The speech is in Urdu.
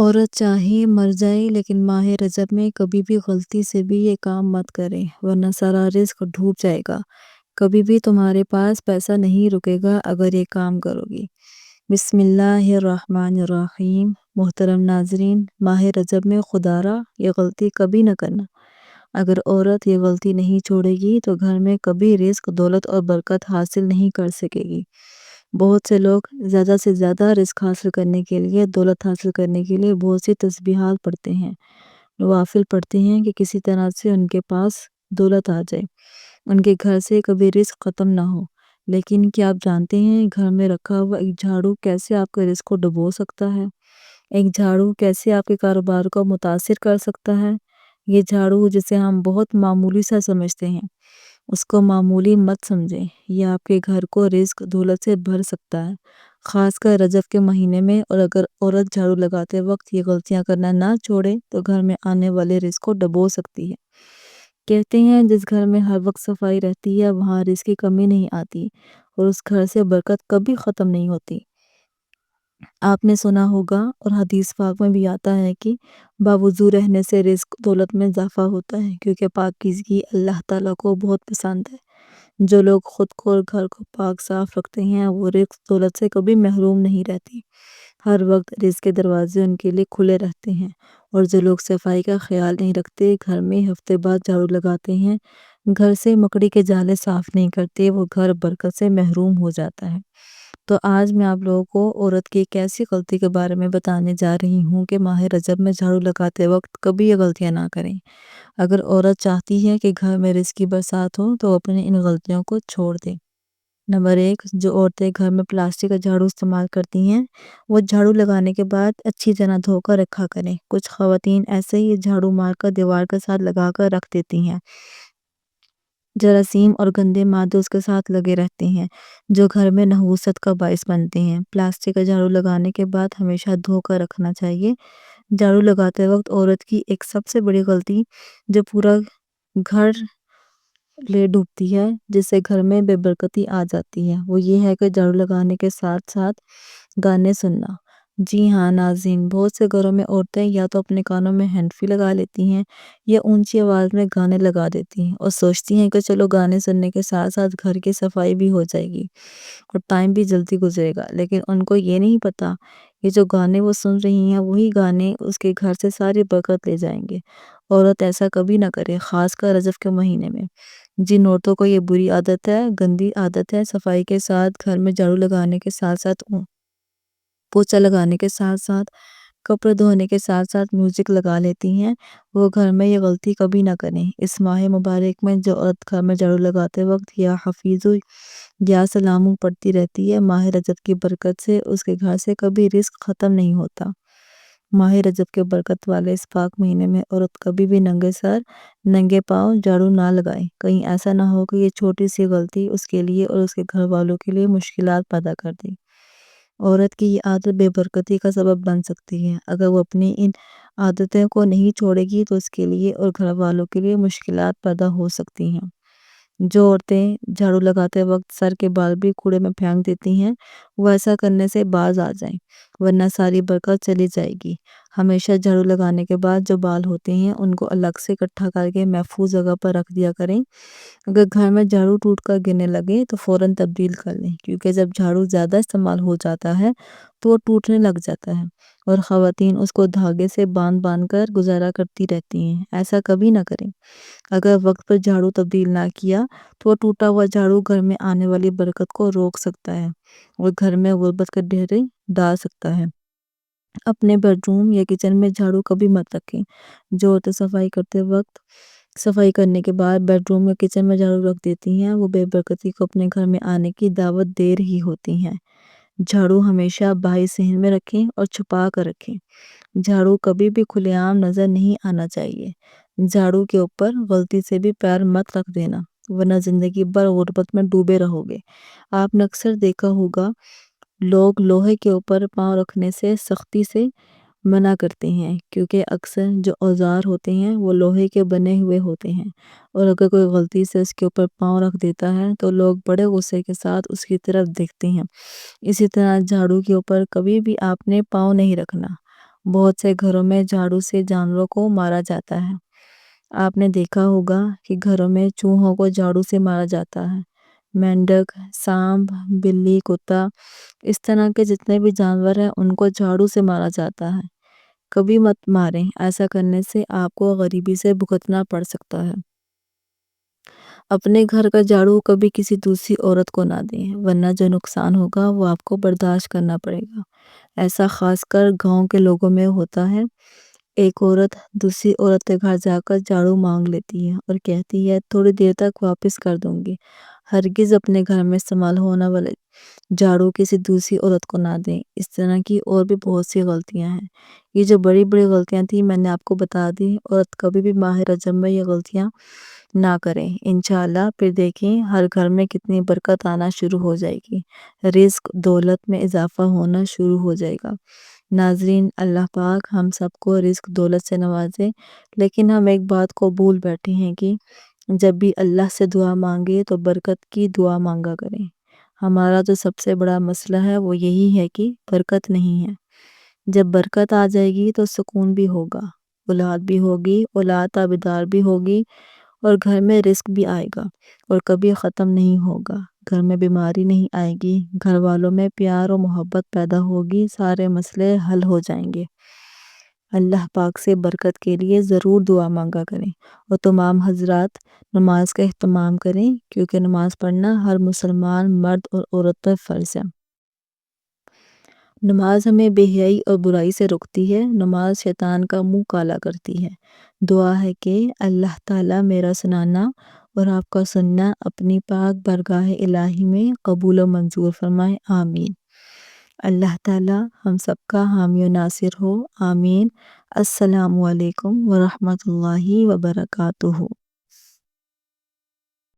عورت چاہے مر جائے لیکن ماہ رجب میں کبھی بھی غلطی سے بھی یہ کام مت کرے ورنہ سارا رزق ڈوب جائے گا۔ کبھی بھی تمہارے پاس پیسہ نہیں رکے گا اگر یہ کام کرو گی۔ بسم اللہ الرحمن الرحیم۔ محترم ناظرین، ماہ رجب میں خدا را یہ غلطی کبھی نہ کرنا۔ اگر عورت یہ غلطی نہیں چھوڑے گی تو گھر میں کبھی رزق، دولت اور برکت حاصل نہیں کر سکے گی۔ بہت سے لوگ زیادہ سے زیادہ رزق حاصل کرنے کے لیے، دولت حاصل کرنے کے لیے بہت سی تسبیحات پڑھتے ہیں، نوافل پڑھتے ہیں کہ کسی طرح سے ان کے پاس دولت آ جائے، ان کے گھر سے کبھی رزق ختم نہ ہو۔ لیکن کیا آپ جانتے ہیں گھر میں رکھا ہوا ایک جھاڑو کیسے آپ کے رزق کو ڈبو سکتا ہے؟ ایک جھاڑو کیسے آپ کے کاروبار کو متاثر کر سکتا ہے؟ یہ جھاڑو جسے ہم بہت معمولی سا سمجھتے ہیں، اس کو معمولی مت سمجھیں۔ یہ آپ کے گھر کو رزق، دولت سے بھر سکتا ہے، خاص کر رجب کے مہینے میں۔ اور اگر عورت جھاڑو لگاتے وقت یہ غلطیاں کرنا نہ چھوڑے تو گھر میں آنے والے رزق کو ڈبو سکتی ہے۔ کہتے ہیں جس گھر میں ہر وقت صفائی رہتی ہے وہاں رزق کی کمی نہیں آتی اور اس گھر سے برکت کبھی ختم نہیں ہوتی۔ آپ نے سنا ہوگا اور حدیث پاک میں بھی آتا ہے کہ باوضو رہنے سے رزق، دولت میں اضافہ ہوتا ہے، کیونکہ پاکیزگی اللہ تعالیٰ کو بہت پسند ہے۔ جو لوگ خود کو اور گھر کو پاک صاف رکھتے ہیں وہ رزق، دولت سے کبھی محروم نہیں رہتے۔ ہر وقت رزق کے دروازے ان کے لیے کھلے رہتے ہیں۔ اور جو لوگ صفائی کا خیال نہیں رکھتے، گھر میں ہفتے بعد جھاڑو لگاتے ہیں، گھر سے مکڑی کے جالے صاف نہیں کرتے، وہ گھر برکت سے محروم ہو جاتا ہے۔ تو آج میں آپ لوگوں کو عورت کی ایک ایسی غلطی کے بارے میں بتانے جا رہی ہوں کہ ماہ رجب میں جھاڑو لگاتے وقت کبھی یہ غلطیاں نہ کریں۔ اگر عورت چاہتی ہے کہ گھر میں رزق کی برسات ہو تو اپنی ان غلطیوں کو چھوڑ دیں۔ نمبر 1، جو عورتیں گھر میں پلاسٹک کا جھاڑو استعمال کرتی ہیں وہ جھاڑو لگانے کے بعد اچھی طرح دھو کر رکھا کریں۔ کچھ خواتین ایسے ہی جھاڑو مار کر دیوار کے ساتھ لگا کر رکھ دیتی ہیں، جراثیم اور گندے مادے اس کے ساتھ لگے رہتے ہیں جو گھر میں نحوست کا باعث بنتے ہیں۔ پلاسٹک کا جھاڑو لگانے کے بعد ہمیشہ دھو کر رکھنا چاہیے۔ جھاڑو لگاتے وقت عورت کی ایک سب سے بڑی غلطی جو پورا گھر لے ڈوبتی ہے، جس سے گھر میں بے برکتی آ جاتی ہے، وہ یہ ہے کہ جھاڑو لگانے کے ساتھ ساتھ گانے سننا۔ جی ہاں ناظرین، بہت سے گھروں میں عورتیں یا تو اپنے کانوں میں ہینڈ فری لگا لیتی ہیں یا اونچی آواز میں گانے لگا دیتی ہیں اور سوچتی ہیں کہ چلو گانے سننے کے ساتھ ساتھ گھر کی صفائی بھی ہو جائے گی اور ٹائم بھی جلدی گزرے گا۔ لیکن ان کو یہ نہیں پتا کہ جو گانے وہ سن رہی ہیں وہی گانے اس کے گھر سے ساری برکت لے جائیں گے۔ عورت ایسا کبھی نہ کرے، خاص کر رجب کے مہینے میں۔ جن عورتوں کو یہ بری عادت ہے، گندی عادت ہے، صفائی کے ساتھ گھر میں جھاڑو لگانے کے ساتھ ساتھ پوچھا لگانے کے ساتھ ساتھ کپڑے دھونے کے ساتھ ساتھ میوزک لگا لیتی ہیں، وہ گھر میں یہ غلطی کبھی نہ کریں۔ اس ماہ مبارک میں جو عورت گھر میں جھاڑو لگاتے وقت یا حفیظو یا سلامو پڑھتی رہتی ہے، ماہ رجب کی برکت سے اس کے گھر سے کبھی رزق ختم نہیں ہوتا۔ ماہ رجب کے برکت والے اس پاک مہینے میں عورت کبھی بھی ننگے سر، ننگے پاؤں جھاڑو نہ لگائے۔ کہیں ایسا نہ ہو کہ یہ چھوٹی سی غلطی اس کے لیے اور اس کے گھر والوں کے لیے مشکلات پیدا کر دے۔ عورت کی یہ عادت بے برکتی کا سبب بن سکتی ہے۔ اگر وہ اپنی ان عادتوں کو نہیں چھوڑے گی تو اس کے لیے اور گھر والوں کے لیے مشکلات پیدا ہو سکتی ہیں۔ جو عورتیں جھاڑو لگاتے وقت سر کے بال بھی کوڑے میں پھینک دیتی ہیں، وہ ایسا کرنے سے باز آ جائیں ورنہ ساری برکت چلی جائے گی۔ ہمیشہ جھاڑو لگانے کے بعد جو بال ہوتے ہیں ان کو الگ سے اکٹھا کر کے محفوظ جگہ پر رکھ دیا کریں۔ اگر گھر میں جھاڑو ٹوٹ کر گرنے لگے تو فوراً تبدیل کر لیں، کیونکہ جب جھاڑو زیادہ استعمال ہو جاتا ہے تو وہ ٹوٹنے لگ جاتا ہے اور خواتین اس کو دھاگے سے باندھ باندھ کر گزارا کرتی رہتی ہیں۔ ایسا کبھی نہ کریں۔ اگر وقت پر جھاڑو تبدیل نہ کیا تو وہ ٹوٹا ہوا جھاڑو گھر میں آنے والی برکت کو روک سکتا ہے اور گھر میں غربت کا ڈھیر ڈال سکتا ہے۔ اپنے بیڈ روم یا کچن میں جھاڑو کبھی مت رکھیں۔ جو عورتیں صفائی کرتے وقت، صفائی کرنے کے بعد بیڈ روم یا کچن میں جھاڑو رکھ دیتی ہیں وہ بے برکتی کو اپنے گھر میں آنے کی دعوت دے رہی ہوتی ہیں۔ جھاڑو ہمیشہ باہر صحن میں رکھیں اور چھپا کر رکھیں۔ جھاڑو کبھی بھی کھلے عام نظر نہیں آنا چاہیے۔ جھاڑو کے اوپر غلطی سے بھی پیر مت رکھ دینا ورنہ زندگی بھر غربت میں ڈوبے رہو گے۔ آپ نے اکثر دیکھا ہوگا لوگ لوہے کے اوپر پاؤں رکھنے سے سختی سے منع کرتے ہیں، کیونکہ اکثر جو اوزار ہوتے ہیں وہ لوہے کے بنے ہوئے ہوتے ہیں اور اگر کوئی غلطی سے اس کے اوپر پاؤں رکھ دیتا ہے تو لوگ بڑے غصے کے ساتھ اس کی طرف دیکھتے ہیں۔ اسی طرح جھاڑو کے اوپر کبھی بھی آپ نے پاؤں نہیں رکھنا بہت سے گھروں میں جھاڑو سے جانوروں کو مارا جاتا ہے۔ آپ نے دیکھا ہوگا کہ گھروں میں چوہوں کو جھاڑو سے مارا جاتا ہے۔ مینڈک، سانپ، بلی، کتا، اس طرح کے جتنے بھی جانور ہیں ان کو جھاڑو سے مارا جاتا ہے۔ کبھی مت ماریں، ایسا کرنے سے آپ کو غریبی سے بھگتنا پڑ سکتا ہے۔ اپنے گھر کا جھاڑو کبھی کسی دوسری عورت کو نہ دیں، ورنہ جو نقصان ہوگا وہ آپ کو برداشت کرنا پڑے گا۔ ایسا خاص کر گاؤں کے لوگوں میں ہوتا ہے۔ ایک عورت دوسری عورت کے گھر جا کر جھاڑو مانگ لیتی ہے اور کہتی ہے تھوڑی دیر تک واپس کر دوں گی۔ ہرگز اپنے گھر میں استعمال ہونے والے جھاڑو کسی دوسری عورت کو نہ دیں۔ اس طرح کی اور بھی بہت سی غلطیاں ہیں۔ یہ جو بڑی بڑی غلطیاں تھیں میں نے آپ کو بتا دی، عورت کبھی بھی ماہ رجب میں یہ غلطیاں نہ کریں۔ انشاءاللہ پھر دیکھیں ہر گھر میں کتنی برکت آنا شروع ہو جائے گی، رزق دولت میں اضافہ ہونا شروع ہو جائے گا۔ ناظرین، اللہ پاک ہم سب کو رزق دولت سے نوازے، لیکن ہم ایک بات کو بھول بیٹھے ہیں کہ جب بھی اللہ سے دعا مانگے تو برکت کی دعا مانگا کریں۔ ہمارا جو سب سے بڑا مسئلہ ہے وہ یہی ہے کہ برکت نہیں ہے۔ جب برکت آ جائے گی تو سکون بھی ہوگا، اولاد بھی ہوگی، اولاد تابعدار بھی ہوگی، اور گھر میں رزق بھی آئے گا اور کبھی ختم نہیں ہوگا۔ گھر میں بیماری نہیں آئے گی، گھر والوں میں پیار و محبت پیدا ہوگی، سارے مسئلے حل ہو جائیں گے۔ اللہ پاک سے برکت کے لیے ضرور دعا مانگا کریں، اور تمام حضرات نماز کا اہتمام کریں، کیونکہ نماز پڑھنا ہر مسلمان مرد اور عورت پر فرض ہے۔ نماز ہمیں بے حیائی اور برائی سے روکتی ہے، نماز شیطان کا منہ کالا کرتی ہے۔ دعا ہے کہ اللہ تعالیٰ میرا سنانا اور آپ کا سننا اپنی پاک بارگاہ الہی میں قبول و منظور فرمائے، آمین۔ اللہ تعالیٰ ہم سب کا حامی و ناصر ہو، آمین۔ السلام علیکم ورحمۃ اللہ وبرکاتہ۔